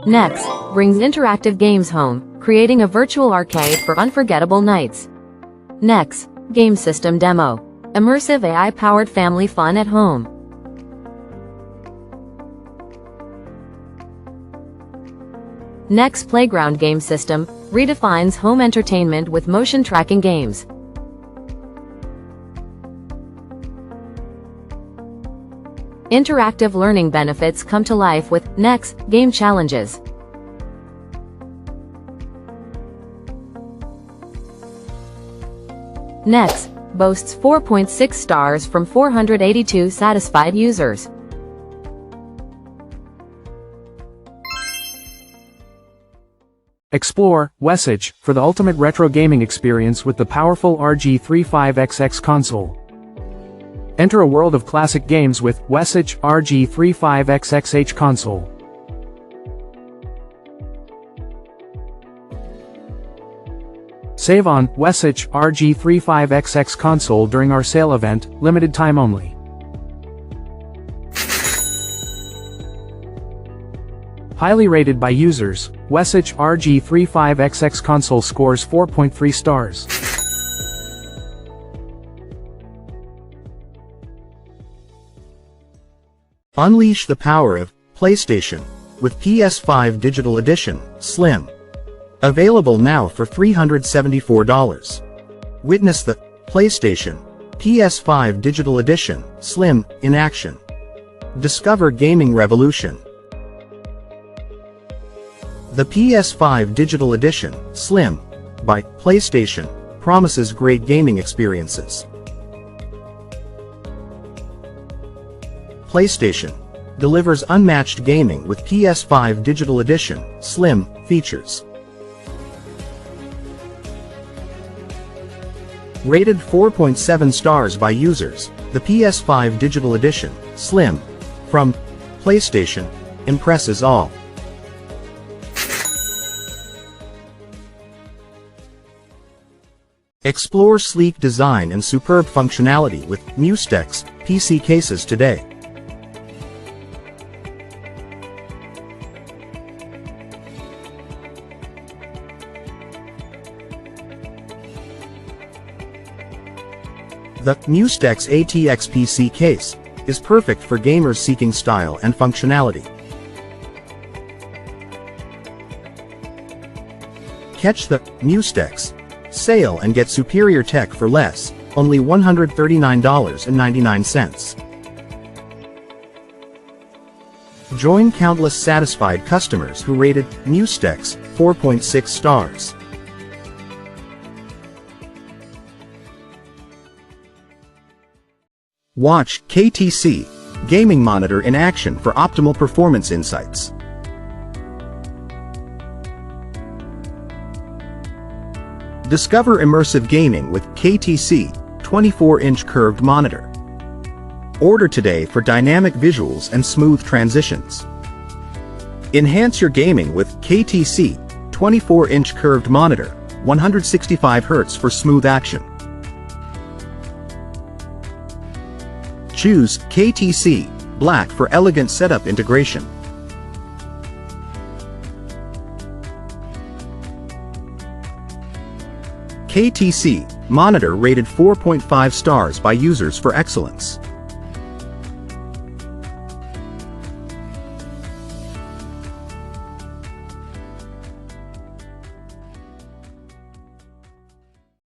Next, brings interactive games home, creating a virtual arcade for unforgettable nights. Next, game system demo. Immersive AI-powered family fun at home. Next, playground game system, redefines home entertainment with motion tracking games. Interactive learning benefits come to life with Next game challenges. Next boasts 4.6 stars from 482 satisfied users. Explore Wesage for the ultimate retro gaming experience with the powerful RG35XX console. Enter a world of classic games with Wesage RG35XX console. Save on Wesage RG35XX console during our sale event, limited time only. Highly rated by users, Wesage RG35XX console scores 4.3 stars. Unleash the power of PlayStation with PS5 Digital Edition Slim. Available now for $374. Witness the PlayStation PS5 Digital Edition Slim in action. Discover gaming revolution. The PS5 Digital Edition Slim by PlayStation promises great gaming experiences. PlayStation delivers unmatched gaming with PS5 Digital Edition Slim features. Rated 4.7 stars by users, the PS5 Digital Edition Slim from PlayStation impresses all. Explore sleek design and superb functionality with Mustex PC cases today. The Mustex ATX PC case is perfect for gamers seeking style and functionality. Catch the Mustex sale and get superior tech for less, only $139.99. Join countless satisfied customers who rated Mustex 4.6 stars. Watch KTC Gaming Monitor in action for optimal performance insights. Discover immersive gaming with KTC 24-inch curved monitor. Order today for dynamic visuals and smooth transitions. Enhance your gaming with KTC 24-inch curved monitor, 165 Hz for smooth action. Choose KTC Black for elegant setup integration. KTC Monitor rated 4.5 stars by users for excellence.